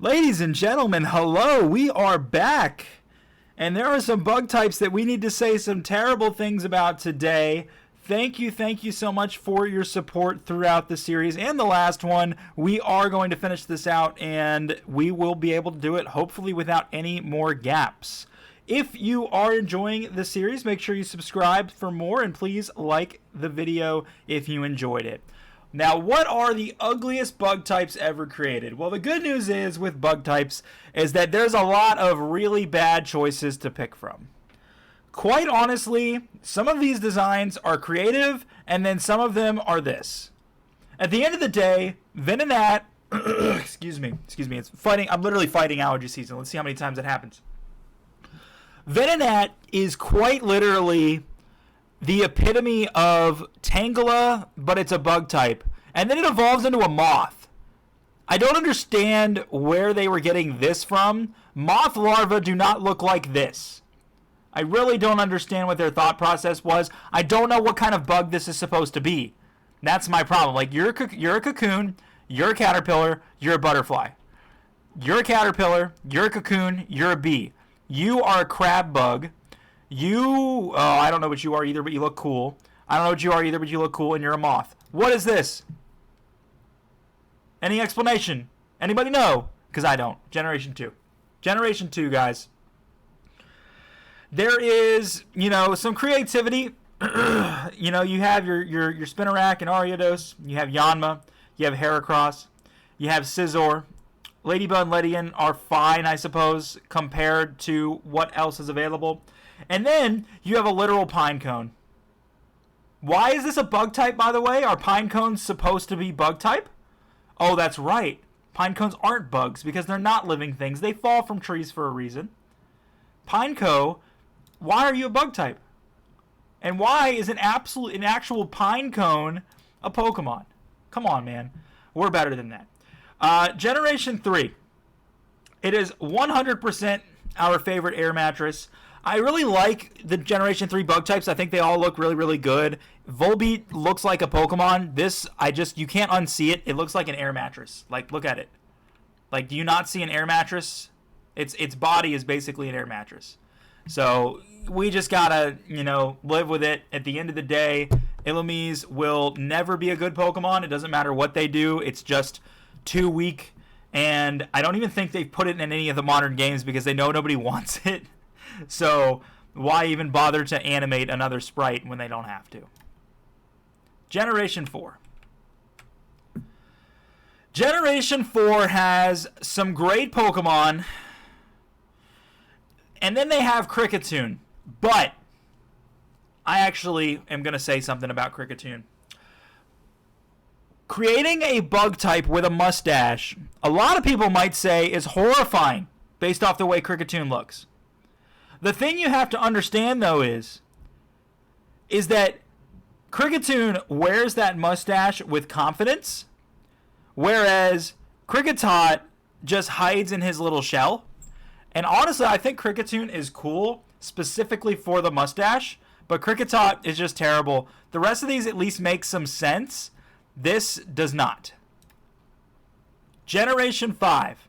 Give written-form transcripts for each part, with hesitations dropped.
Ladies and gentlemen, hello, we are back. And there are some bug types that we need to say some terrible things about today. Thank you so much for your support throughout the series and the last one. We are going to finish this out and we will be able to do it hopefully without any more gaps. If you are enjoying the series, make sure you subscribe for more and please like the video if you enjoyed it. Now, what are the ugliest bug types ever created? Well, the good news is with bug types is that there's a lot of really bad choices to pick from. Quite honestly, some of these designs are creative, and then some of them are this. At the end of the day, Venonat, excuse me, it's fighting. I'm literally fighting allergy season. Let's see how many times that happens. Venonat is quite literally the epitome of Tangela, but it's a bug type. And then it evolves into a moth. I don't understand where they were getting this from. Moth larvae do not look like this. I really don't understand what their thought process was. I don't know what kind of bug this is supposed to be. That's my problem. Like, you're a cocoon, you're a caterpillar, you're a butterfly. You're a caterpillar, you're a cocoon, you're a bee. You are a crab bug. I don't know what you are either, but you look cool. I don't know what you are either, but you look cool, and you're a moth. What is this? Any explanation? Anybody know? Because I don't. Generation 2. Generation 2, guys. There is, some creativity. You have your Spinarak and Ariados. You have Yanma. You have Heracross. You have Scizor. Ladybug and Ledian are fine, I suppose, compared to what else is available. And then you have a literal pine cone. Why is this a bug type, by the way? Are pine cones supposed to be bug type? Oh, that's right. Pine cones aren't bugs because they're not living things. They fall from trees for a reason. Pineco, why are you a bug type? And why is an actual pine cone a Pokemon? Come on, man. We're better than that. Generation 3. It is 100% our favorite air mattress. I really like the Generation 3 bug types. I think they all look really, really good. Volbeat looks like a Pokemon. You can't unsee it. It looks like an air mattress. Like, look at it. Like, do you not see an air mattress? Its body is basically an air mattress. So, we just gotta, live with it. At the end of the day, Illumise will never be a good Pokemon. It doesn't matter what they do. It's just too weak. And I don't even think they've put it in any of the modern games because they know nobody wants it. So, why even bother to animate another sprite when they don't have to? Generation 4. Generation 4 has some great Pokemon. And then they have Kricketune. But, I actually am going to say something about Kricketune. Creating a bug type with a mustache, a lot of people might say is horrifying based off the way Kricketune looks. The thing you have to understand, though, is that Kricketune wears that mustache with confidence, whereas Kricketot just hides in his little shell. And honestly, I think Kricketune is cool specifically for the mustache, but Kricketot is just terrible. The rest of these at least make some sense. This does not. Generation 5.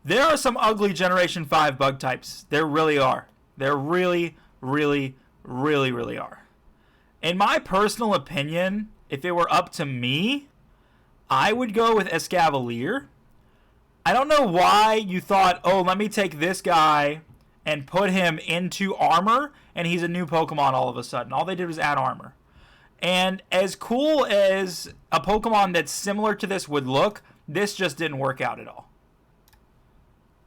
There are some ugly Generation 5 bug types. There really are. There really, really, really, really are. In my personal opinion, if it were up to me, I would go with Escavalier. I don't know why you thought, oh, let me take this guy and put him into armor, and he's a new Pokemon all of a sudden. All they did was add armor. And as cool as a Pokemon that's similar to this would look, this just didn't work out at all.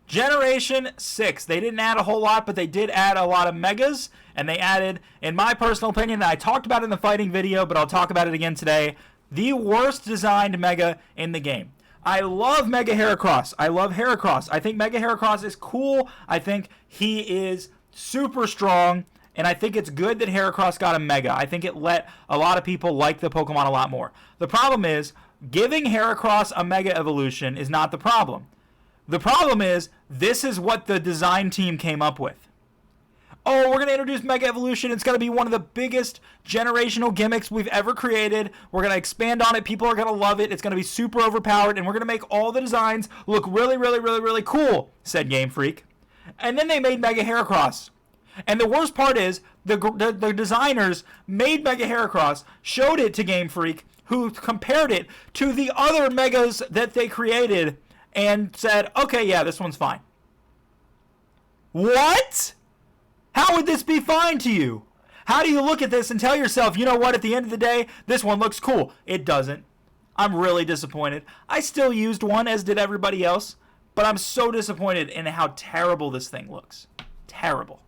Generation 6. They didn't add a whole lot, but they did add a lot of Megas. And they added, in my personal opinion, that I talked about in the fighting video, but I'll talk about it again today, the worst designed Mega in the game. I love Mega Heracross. I love Heracross. I think Mega Heracross is cool. I think he is super strong. And I think it's good that Heracross got a Mega. I think it let a lot of people like the Pokemon a lot more. The problem is, giving Heracross a Mega Evolution is not the problem. The problem is, this is what the design team came up with. oh, we're going to introduce Mega Evolution. It's going to be one of the biggest generational gimmicks we've ever created. We're going to expand on it. People are going to love it. It's going to be super overpowered, and we're going to make all the designs look really, really, really, really cool, said Game Freak. And then they made Mega Heracross. And the worst part is, the designers made Mega Heracross, showed it to Game Freak, who compared it to the other Megas that they created, and said, okay, yeah, this one's fine. What? How would this be fine to you? How do you look at this and tell yourself, you know what, at the end of the day, this one looks cool? It doesn't. I'm really disappointed. I still used one, as did everybody else, but I'm so disappointed in how terrible this thing looks. Terrible.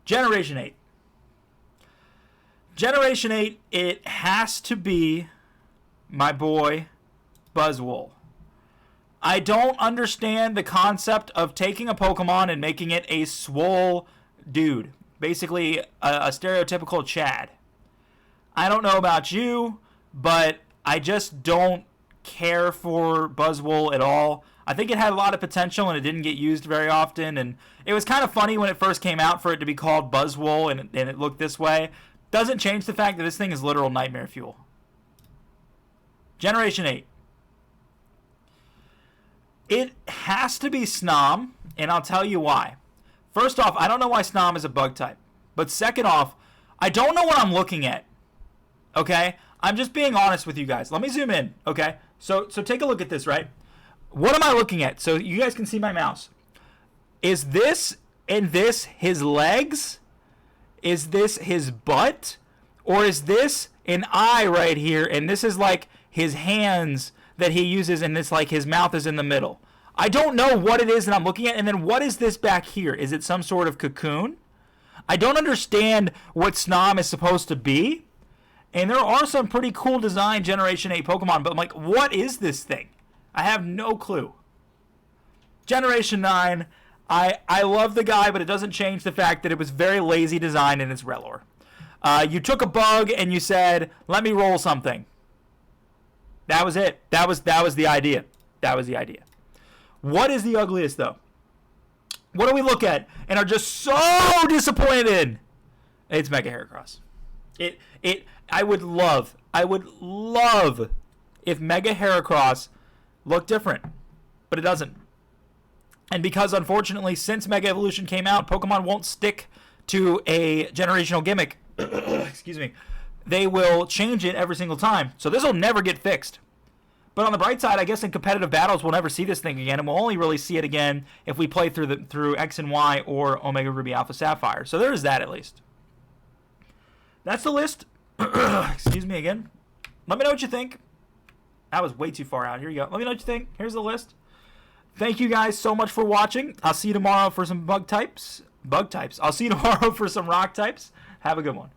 Generation 8. Generation 8, it has to be my boy, Buzzwole. I don't understand the concept of taking a Pokemon and making it a swole dude. Basically, a stereotypical Chad. I don't know about you, but I just don't care for Buzzwole at all. I think it had a lot of potential and it didn't get used very often. And it was kind of funny when it first came out for it to be called Buzzwole and it looked this way. Doesn't change the fact that this thing is literal nightmare fuel. Generation 8. It has to be Snom, and I'll tell you why. First off, I don't know why Snom is a bug type. But second off, I don't know what I'm looking at. Okay? I'm just being honest with you guys. Let me zoom in. Okay? So take a look at this, right? What am I looking at? So you guys can see my mouse. Is this and this his legs? Is this his butt? Or is this an eye right here, and this is like his hands that he uses, and this like his mouth is in the middle? I don't know what it is that I'm looking at. And then what is this back here? Is it some sort of cocoon? I don't understand what Snom is supposed to be. And there are some pretty cool design Generation 8 Pokemon, but I'm like, what is this thing? I have no clue. Generation 9, I love the guy, but it doesn't change the fact that it was very lazy design in its Rellor. You took a bug and you said, let me roll something. That was it. That was the idea. That was the idea. What is the ugliest, though? What do we look at and are just so disappointed in? It's Mega Heracross. I would love if Mega Heracross looked different, but it doesn't. And because, unfortunately, since Mega Evolution came out, Pokemon won't stick to a generational gimmick. Excuse me. They will change it every single time. So this will never get fixed. But on the bright side, I guess in competitive battles, we'll never see this thing again, and we'll only really see it again if we play through X and Y or Omega Ruby Alpha Sapphire. So there is that, at least. That's the list. Excuse me again. Let me know what you think. That was way too far out. Here you go. Let me know what you think. Here's the list. Thank you guys so much for watching. I'll see you tomorrow for some bug types. I'll see you tomorrow for some rock types. Have a good one.